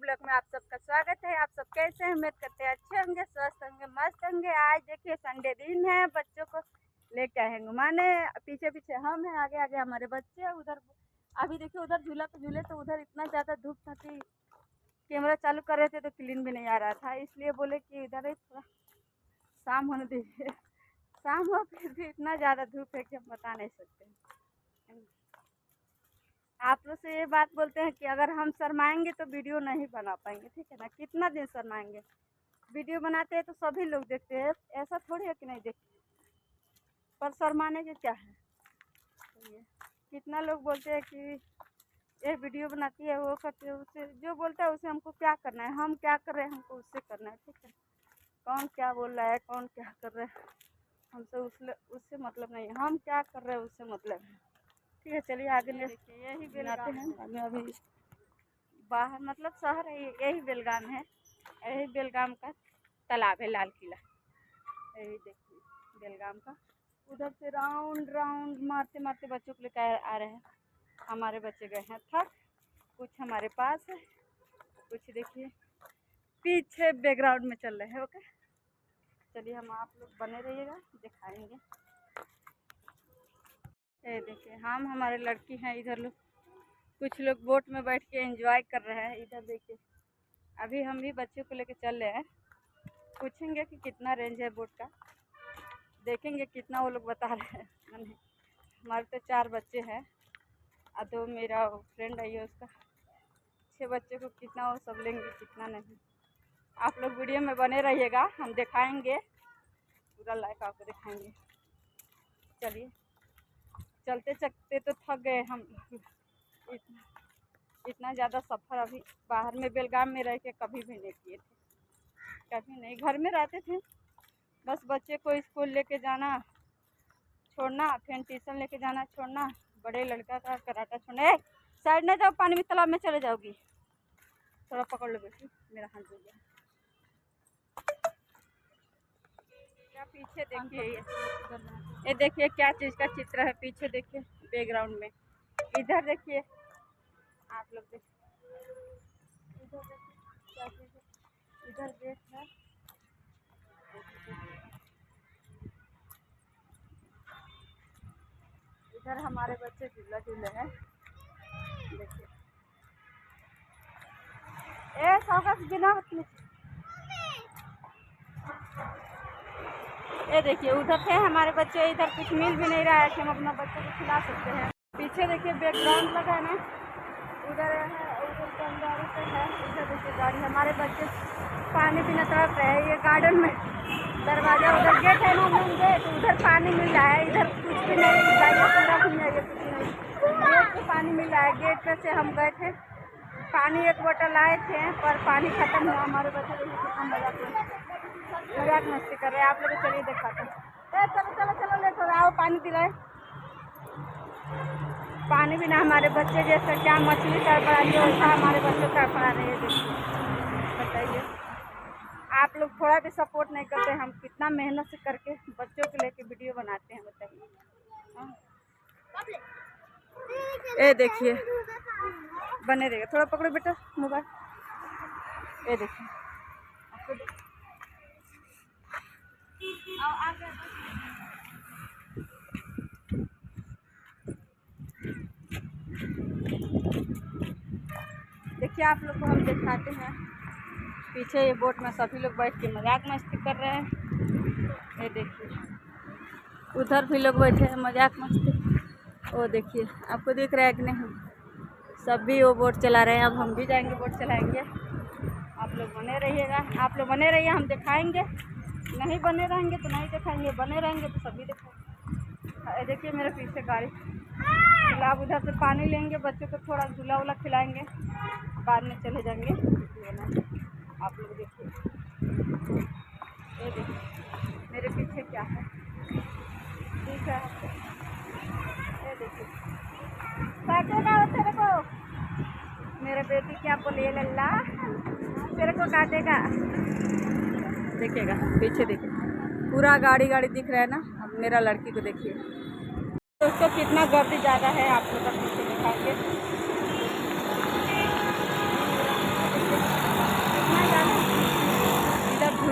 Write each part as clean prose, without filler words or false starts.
Blog में आप सबका स्वागत है। आप सब कैसे हैं? उम्मीद करते हैं अच्छे होंगे, स्वस्थ होंगे, मस्त होंगे। आज देखिए संडे दिन है, बच्चों को लेके आए हैं घुमाने। पीछे पीछे हम हैं, आगे आगे हमारे बच्चे हैं। उधर अभी देखिए उधर झूला पे झूले तो उधर इतना ज़्यादा धूप था कि कैमरा चालू कर रहे थे तो क्लीन भी नहीं आ रहा था, इसलिए बोले कि इधर ही थोड़ा शाम होने दीजिए। शाम हो फिर भी इतना ज़्यादा धूप है कि हम बता नहीं सकते। आप लोग से ये बात बोलते हैं कि अगर हम शर्माएंगे तो वीडियो नहीं बना पाएंगे, ठीक है ना। कितना दिन शर्माएंगे? वीडियो बनाते हैं तो सभी लोग देखते हैं, ऐसा थोड़ी है कि नहीं देखते। पर शर्माने के क्या है? तो ये कितना लोग बोलते हैं कि ये वीडियो बनाती है, वो करती है, उससे जो बोलता है उसे हमको क्या करना है, हम क्या कर रहे हैं हमको उससे करना है, ठीक है। कौन क्या बोल रहा है, कौन क्या कर रहा है, हमसे उससे मतलब नहीं है। हम क्या कर रहे हैं उससे मतलब है, ठीक है। चलिए आगे देखिए, यही बेलगाम है। अभी बाहर मतलब शहर है, यही बेलगाम है। यही बेलगाम का तालाब है, लाल किला। यही देखिए बेलगाम का। उधर से राउंड राउंड मारते मारते बच्चों को लेकर आ रहे हैं। हमारे बच्चे गए हैं थक, कुछ हमारे पास है, कुछ देखिए पीछे बैकग्राउंड में चल रहे हैं। ओके चलिए, हम आप लोग बने रहिएगा, दिखाएंगे। ये देखिए हम हमारे लड़की हैं, इधर लोग कुछ लोग बोट में बैठ के एंजॉय कर रहे हैं। इधर देखिए अभी हम भी बच्चों को लेके चल रहे हैं। पूछेंगे कि कितना रेंज है बोट का, देखेंगे कितना वो लोग बता रहे हैं। हमारे तो 4 बच्चे हैं और 2 मेरा फ्रेंड है, उसका 6 बच्चे को कितना वो सब लेंगे कितना नहीं। आप लोग वीडियो में बने रहिएगा, हम दिखाएंगे पूरा लाइव आपको दिखाएंगे। चलिए, चलते चलते तो थक गए हम। इतना ज़्यादा सफ़र अभी बाहर में बेलगाम में रह के कभी भी नहीं किए थे, कभी नहीं। घर में रहते थे, बस बच्चे को स्कूल लेके जाना छोड़ना, फिर ट्यूशन लेके जाना छोड़ना, बड़े लड़का का कराटा छोड़ना। साइड ना जाओ, पानी में तालाब में चले जाओगी। थोड़ा पकड़ लो बेटी, मेरा हाथ धो गया। क्या पीछे देखिए, ये देखिए क्या चीज़ का चित्र है पीछे, देखिए बैकग्राउंड में। इधर देखिए आप लोग, देखिए इधर देखिए क्या चीज़ है। इधर गेट है, इधर हमारे बच्चे झूला झूले हैं। देखिए ए सौगत बिना ये देखिए उधर थे हमारे बच्चे, इधर कुछ मिल भी नहीं रहा है कि हम अपना बच्चे को खिला सकते हैं। पीछे देखिए बैकग्राउंड लगा है ना, उधर है, उधर गंगारी पे है। इधर देखिए गाड़ी, हमारे बच्चे पानी पीना तड़प रहे हैं। ये गार्डन में दरवाजा, उधर गेट है ना मेन गेट, उधर पानी मिल रहा है। इधर कुछ भी नहीं, गाड़ियाँ पूरा भी नहीं है, कुछ नहीं। गेट पे पानी मिल रहा है, गेट पे से हम गए थे, पानी 1 बोतल लाए थे पर पानी खत्म हुआ। हमारे बच्चे कितना मजाक मस्ती कर रहे हैं। आप लोग चलिए दिखाते हैं। चलो चलो चलो लेट हो रहा है, पानी दिलाए। पानी बिना हमारे बच्चे जैसे क्या मछली तड़पड़ा रही है वैसा हमारे बच्चे तड़पड़ा रहे हैं। देखिए बताइए, आप लोग थोड़ा भी सपोर्ट नहीं करते। हम कितना मेहनत से करके बच्चों को लेके वीडियो बनाते हैं, बताइए। ये देखिए बने रहेगा, थोड़ा पकड़ो बेटा मोबाइल। ये देखिए देखिए आप लोग को हम दिखाते हैं। पीछे ये बोट में सभी लोग बैठ के मजाक मस्ती कर रहे हैं। ये देखिए उधर भी लोग बैठे हैं मजाक मस्ती। वो देखिए आपको दिख रहा है कि नहीं, सभी वो बोट चला रहे हैं। अब हम भी जाएंगे बोट चलाएंगे। आप लोग बने रहिएगा, आप लोग बने रहिए, हम दिखाएंगे। नहीं बने रहेंगे तो नहीं दिखाएंगे, बने रहेंगे तो सभी दिखाएंगे। देखिए मेरे पीछे गाड़ी, अब उधर से पानी लेंगे, बच्चों को थोड़ा झूला वूला खिलाएंगे, बाद में चले जाएंगे लेना। आप लोग देखिए, ये देखिए मेरे पीछे क्या है, ठीक है। ये देखिए काटेगा वो तेरे को, मेरे बेटी क्या बोले लल्ला, तेरे को काटेगा। देखिएगा पीछे देखिए पूरा गाड़ी गाड़ी दिख रहा है ना। अब मेरा लड़की को देखिए दोस्तों कितना गर्दी ज़्यादा है, आप लोग पीछे दिखाएंगे।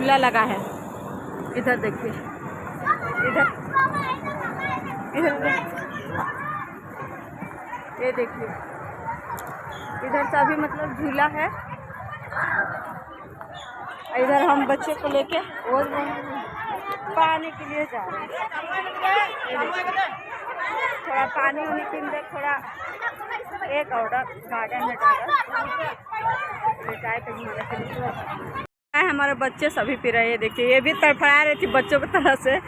झूला लगा है। इधर देखिए, इधर इधर ये देखिए, इधर से अभी मतलब झूला है। इधर हम बच्चे को लेके वो पानी के लिए जा रहे हैं। थोड़ा पानी होने के अंदर थोड़ा एक ऑर्डर गार्डन में जाए तो हमारे बच्चे सभी पी रहे हैं। देखिए ये भी तड़फड़ा रही थी बच्चों की तरह से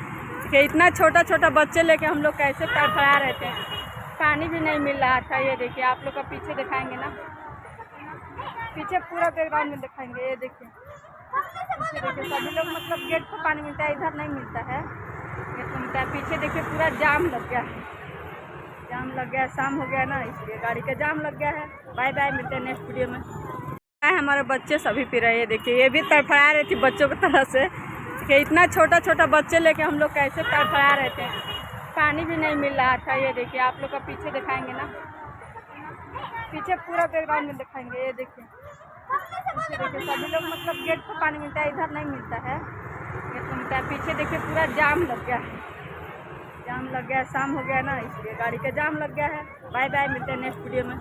कि इतना छोटा छोटा बच्चे लेके हम लोग कैसे तड़फड़ा रहे थे। पानी भी नहीं मिल रहा था। ये देखिए, आप लोग का पीछे दिखाएंगे ना, पीछे पूरा बैकग्राउंड में दिखाएंगे। ये देखिए, देखिए सभी लोग मतलब गेट पर पानी मिलता है, इधर नहीं मिलता है, गेट पर मिलता है। पीछे देखिए पूरा जाम लग गया है, जाम लग गया है। शाम हो गया ना, इसलिए गाड़ी का जाम लग गया है। बाय बाय, मिलते हैं नेक्स्ट वीडियो में। हमारे बच्चे सभी पी रहे हैं। देखिए ये भी तड़फड़ा रही थी बच्चों की तरह से कि इतना छोटा छोटा बच्चे लेके हम लोग कैसे तड़फड़ा रहे थे। पानी भी नहीं मिल रहा था। ये देखिए, आप लोग का पीछे दिखाएंगे ना, पीछे पूरा बैकग्राउंड में दिखाएंगे। ये देखिए, देखिए सभी लोग मतलब गेट पर पानी मिलता है, इधर नहीं मिलता है, गेट पर मिलता है। पीछे देखिए पूरा जाम लग गया है, जाम लग गया है। शाम हो गया ना, इसलिए गाड़ी का जाम लग गया है। बाय बाय, मिलते हैं नेक्स्ट वीडियो में।